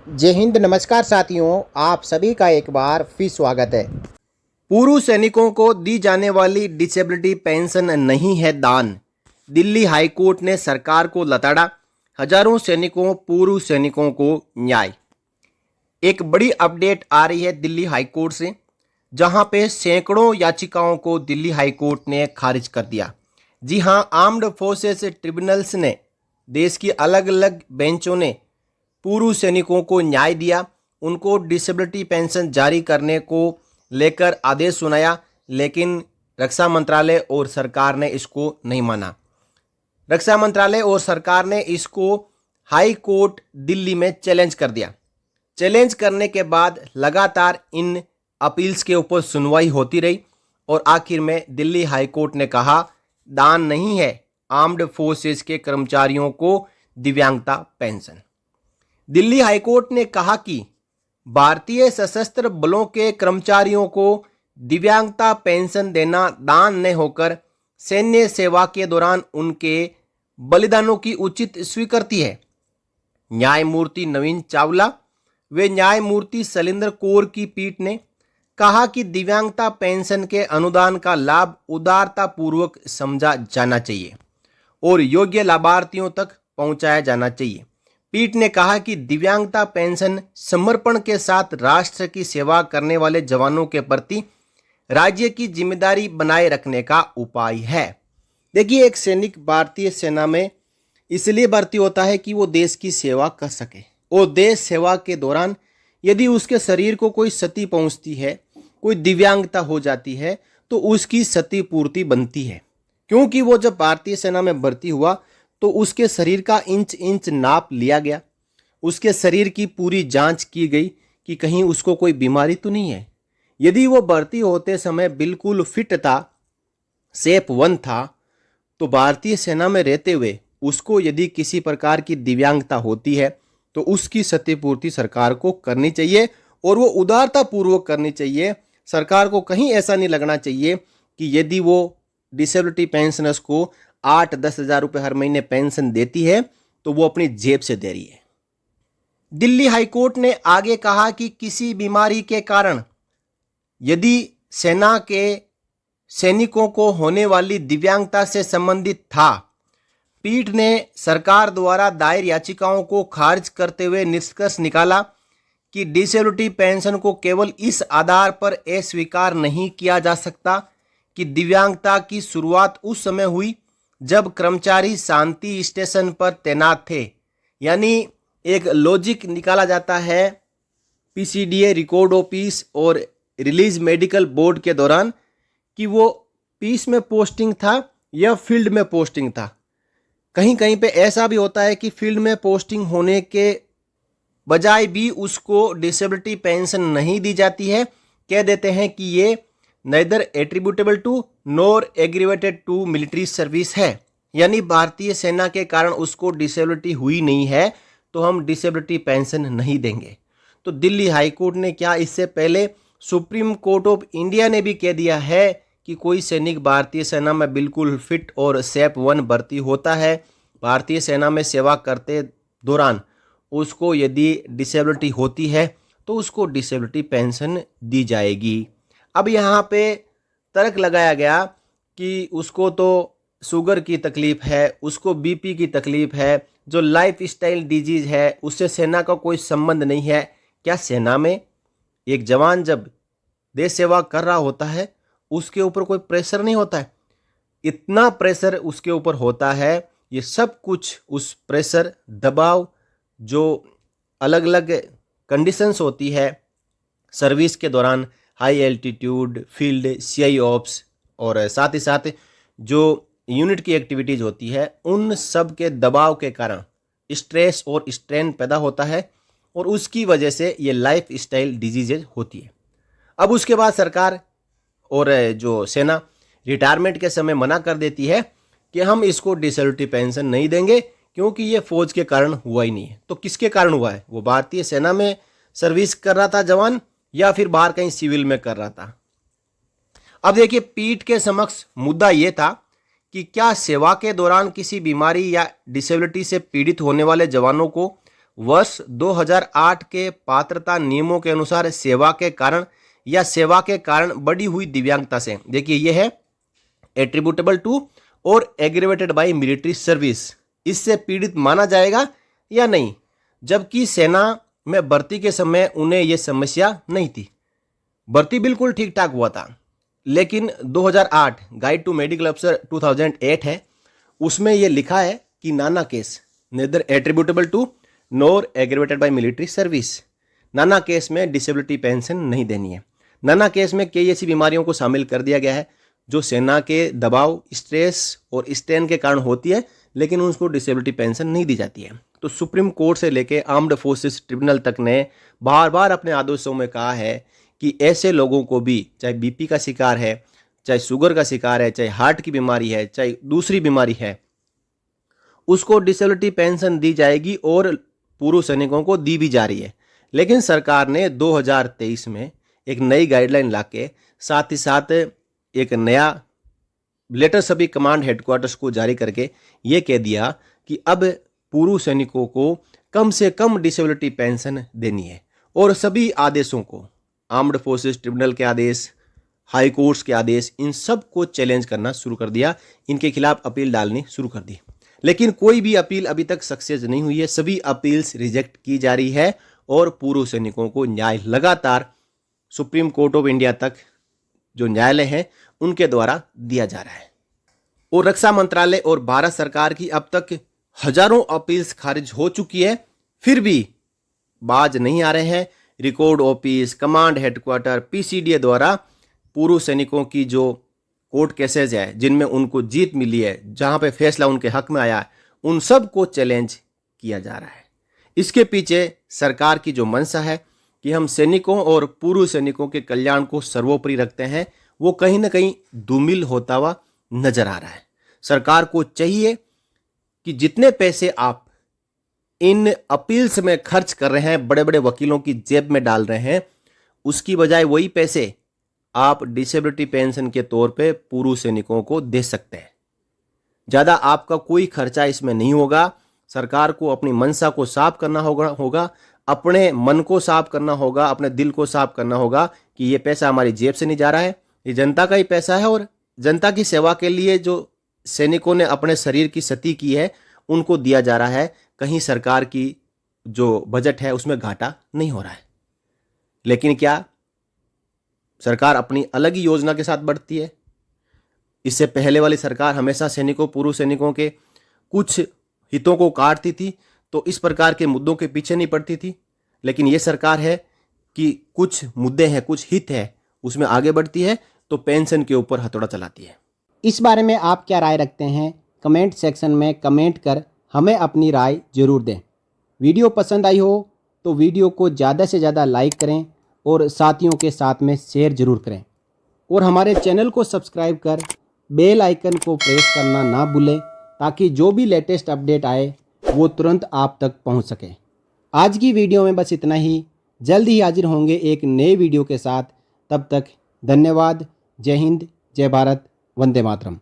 जय हिंद। नमस्कार साथियों, आप सभी का एक बार फिर स्वागत है। पूर्व सैनिकों को दी जाने वाली डिसेबिलिटी पेंशन नहीं है दान। दिल्ली हाईकोर्ट ने सरकार को लताड़ा। हजारों सैनिकों, पूर्व सैनिकों को न्याय। एक बड़ी अपडेट आ रही है दिल्ली हाईकोर्ट से, जहां पे सैकड़ों याचिकाओं को दिल्ली हाईकोर्ट ने खारिज कर दिया। जी हां, आर्म्ड फोर्सेस ट्रिब्यूनल्स ने, देश की अलग अलग बेंचों ने पूर्व सैनिकों को न्याय दिया। उनको डिसेबिलिटी पेंशन जारी करने को लेकर आदेश सुनाया, लेकिन रक्षा मंत्रालय और सरकार ने इसको नहीं माना। रक्षा मंत्रालय और सरकार ने इसको हाई कोर्ट दिल्ली में चैलेंज कर दिया। चैलेंज करने के बाद लगातार इन अपील्स के ऊपर सुनवाई होती रही और आखिर में दिल्ली हाई कोर्ट ने कहा दान नहीं है आर्म्ड फोर्सेस के कर्मचारियों को दिव्यांगता पेंशन। दिल्ली हाईकोर्ट ने कहा कि भारतीय सशस्त्र बलों के कर्मचारियों को दिव्यांगता पेंशन देना दान न होकर सैन्य सेवा के दौरान उनके बलिदानों की उचित स्वीकृति है। न्यायमूर्ति नवीन चावला व न्यायमूर्ति शैलेंद्र कौर की पीठ ने कहा कि दिव्यांगता पेंशन के अनुदान का लाभ उदारतापूर्वक समझा जाना चाहिए और योग्य लाभार्थियों तक पहुंचाया जाना चाहिए। पीठ ने कहा कि दिव्यांगता पेंशन समर्पण के साथ राष्ट्र की सेवा करने वाले जवानों के प्रति राज्य की जिम्मेदारी बनाए रखने का उपाय है। देखिए, एक सैनिक भारतीय सेना में इसलिए भर्ती होता है कि वो देश की सेवा कर सके, और देश सेवा के दौरान यदि उसके शरीर को कोई क्षति पहुंचती है, कोई दिव्यांगता हो जाती है, तो उसकी क्षतिपूर्ति बनती है। क्योंकि वो जब भारतीय सेना में भर्ती हुआ तो उसके शरीर का इंच इंच नाप लिया गया, उसके शरीर की पूरी जांच की गई कि कहीं उसको कोई बीमारी तो नहीं है। यदि वो भर्ती होते समय बिल्कुल फिट था, शेप 1 था, तो भारतीय सेना में रहते हुए उसको यदि किसी प्रकार की दिव्यांगता होती है तो उसकी क्षतिपूर्ति सरकार को करनी चाहिए, और वो उदारतापूर्वक करनी चाहिए। सरकार को कहीं ऐसा नहीं लगना चाहिए कि यदि वो डिसेबिलिटी पेंशनर्स को 8-10 हज़ार रुपये हर महीने पेंशन देती है तो वो अपनी जेब से दे रही है। दिल्ली हाईकोर्ट ने आगे कहा कि किसी बीमारी के कारण यदि सेना के सैनिकों को होने वाली दिव्यांगता से संबंधित था, पीठ ने सरकार द्वारा दायर याचिकाओं को खारिज करते हुए निष्कर्ष निकाला कि डिसेबिलिटी पेंशन को केवल इस आधार पर अस्वीकार नहीं किया जा सकता कि दिव्यांगता की शुरुआत उस समय हुई जब कर्मचारी शांति स्टेशन पर तैनात थे। यानी एक लॉजिक निकाला जाता है पीसीडीए रिकॉर्ड ऑफिस और रिलीज मेडिकल बोर्ड के दौरान कि वो पीस में पोस्टिंग था या फील्ड में पोस्टिंग था। कहीं कहीं पे ऐसा भी होता है कि फील्ड में पोस्टिंग होने के बजाय भी उसको डिसेबिलिटी पेंशन नहीं दी जाती है। कह देते हैं कि ये neither attributable to nor aggravated to military service है, यानी भारतीय सेना के कारण उसको डिसेबिलिटी हुई नहीं है तो हम डिसेबिलिटी पेंशन नहीं देंगे। तो दिल्ली हाईकोर्ट ने क्या, इससे पहले सुप्रीम कोर्ट ऑफ इंडिया ने भी कह दिया है कि कोई सैनिक भारतीय सेना में बिल्कुल फिट और शेप 1 भर्ती होता है, भारतीय सेना में सेवा करते दौरान उसको यदि डिसेबिलिटी होती है तो उसको डिसेबिलिटी पेंशन दी जाएगी। अब यहाँ पे तर्क लगाया गया कि उसको तो शुगर की तकलीफ है, उसको बीपी की तकलीफ है, जो लाइफ स्टाइल डिजीज है उससे सेना का कोई संबंध नहीं है। क्या सेना में एक जवान जब देश सेवा कर रहा होता है उसके ऊपर कोई प्रेशर नहीं होता है? इतना प्रेशर उसके ऊपर होता है। ये सब कुछ उस प्रेशर, दबाव, जो अलग अलग कंडीशंस होती है सर्विस के दौरान, high altitude, field, CI ops, और साथ ही साथ जो यूनिट की एक्टिविटीज़ होती है, उन सब के दबाव के कारण स्ट्रेस और स्ट्रेन पैदा होता है और उसकी वजह से ये लाइफ स्टाइल डिजीजेज होती है। अब उसके बाद सरकार और जो सेना रिटायरमेंट के समय मना कर देती है कि हम इसको डिसेबिलिटी पेंशन नहीं देंगे क्योंकि ये फौज के कारण हुआ ही नहीं है। तो किसके कारण हुआ है? वो भारतीय सेना में सर्विस कर रहा था जवान या फिर बाहर कहीं सिविल में कर रहा था। अब देखिए, पीठ के समक्ष मुद्दा ये था कि क्या सेवा के दौरान किसी बीमारी या डिसेबिलिटी से पीड़ित होने वाले जवानों को वर्ष 2008 के पात्रता नियमों के अनुसार सेवा के कारण या सेवा के कारण बढ़ी हुई दिव्यांगता से, देखिए यह है एट्रीब्यूटेबल टू और एग्रीवेटेड बाय मिलिट्री सर्विस, इससे पीड़ित माना जाएगा या नहीं, जबकि सेना में भर्ती के समय उन्हें यह समस्या नहीं थी। भर्ती बिल्कुल ठीक ठाक हुआ था। लेकिन 2008 गाइड टू मेडिकल अफसर 2008 है, उसमें यह लिखा है कि Nana case neither attributable to nor aggravated by military service, Nana case में डिसेबिलिटी पेंशन नहीं देनी है। नाना केस में कई ऐसी बीमारियों को शामिल कर दिया गया है जो सेना के दबाव, स्ट्रेस और स्ट्रेन के कारण होती है, लेकिन उनको डिसेबिलिटी पेंशन नहीं दी जाती है। तो सुप्रीम कोर्ट से लेके आर्म्ड फोर्सेस ट्रिब्यूनल तक ने बार बार अपने आदेशों में कहा है कि ऐसे लोगों को भी, चाहे बीपी का शिकार है, चाहे शुगर का शिकार है, चाहे हार्ट की बीमारी है, चाहे दूसरी बीमारी है, उसको डिसेबिलिटी पेंशन दी जाएगी और पूर्व सैनिकों को दी भी जा रही है। लेकिन सरकार ने 2023 में एक नई गाइडलाइन लाके साथ ही साथ एक नया लेटर सभी कमांड हेडक्वार्टर्स को जारी करके ये कह दिया कि अब पूर्व सैनिकों को कम से कम डिसेबिलिटी पेंशन देनी है। और सभी आदेशों को, आर्म्ड फोर्सेस ट्रिब्यूनल के आदेश, हाई कोर्ट्स के आदेश, इन सब को चैलेंज करना शुरू कर दिया, इनके खिलाफ अपील डालनी शुरू कर दी। लेकिन कोई भी अपील अभी तक सक्सेस नहीं हुई है, सभी अपील्स रिजेक्ट की जा रही है और पूर्व सैनिकों को न्याय लगातार सुप्रीम कोर्ट ऑफ इंडिया तक जो न्यायालय है उनके द्वारा दिया जा रहा है। और रक्षा मंत्रालय और भारत सरकार की अब तक हजारों अपील्स खारिज हो चुकी है, फिर भी बाज नहीं आ रहे हैं। Record office, command headquarter, PCDA द्वारा पूर्व सैनिकों की जो कोर्ट केसेज है जिनमें उनको जीत मिली है, जहां पे फैसला उनके हक में आया है, उन सब को चैलेंज किया जा रहा है। इसके पीछे सरकार की जो मंशा है कि हम सैनिकों और पूर्व सैनिकों के कल्याण को सर्वोपरि रखते हैं, वो कहीं ना कहीं धूमिल होता हुआ नजर आ रहा है। सरकार को चाहिए कि जितने पैसे आप इन अपील्स में खर्च कर रहे हैं, बड़े बड़े वकीलों की जेब में डाल रहे हैं, उसकी बजाय वही पैसे आप डिसेबिलिटी पेंशन के तौर पे पूर्व सैनिकों को दे सकते हैं। ज़्यादा आपका कोई खर्चा इसमें नहीं होगा। सरकार को अपनी मंशा को साफ करना होगा, अपने मन को साफ करना होगा, अपने दिल को साफ करना होगा कि ये पैसा हमारी जेब से नहीं जा रहा है, ये जनता का ही पैसा है और जनता की सेवा के लिए जो सैनिकों ने अपने शरीर की सती की है उनको दिया जा रहा है। कहीं सरकार की जो बजट है उसमें घाटा नहीं हो रहा है। लेकिन क्या सरकार अपनी अलग ही योजना के साथ बढ़ती है? इससे पहले वाली सरकार हमेशा सैनिकों, पूर्व सैनिकों के कुछ हितों को काटती थी, तो इस प्रकार के मुद्दों के पीछे नहीं पड़ती थी। लेकिन ये सरकार है कि कुछ मुद्दे हैं, कुछ हित है, उसमें आगे बढ़ती है, तो पेंशन के ऊपर हथौड़ा चलाती है। इस बारे में आप क्या राय रखते हैं? कमेंट सेक्शन में कमेंट कर हमें अपनी राय जरूर दें। वीडियो पसंद आई हो तो वीडियो को ज़्यादा से ज़्यादा लाइक करें और साथियों के साथ में शेयर जरूर करें और हमारे चैनल को सब्सक्राइब कर बेल आइकन को प्रेस करना ना भूलें, ताकि जो भी लेटेस्ट अपडेट आए वो तुरंत आप तक पहुंच सके। आज की वीडियो में बस इतना ही। जल्द ही हाजिर होंगे एक नए वीडियो के साथ। तब तक धन्यवाद। जय हिंद, जय भारत, वंदे मातरम।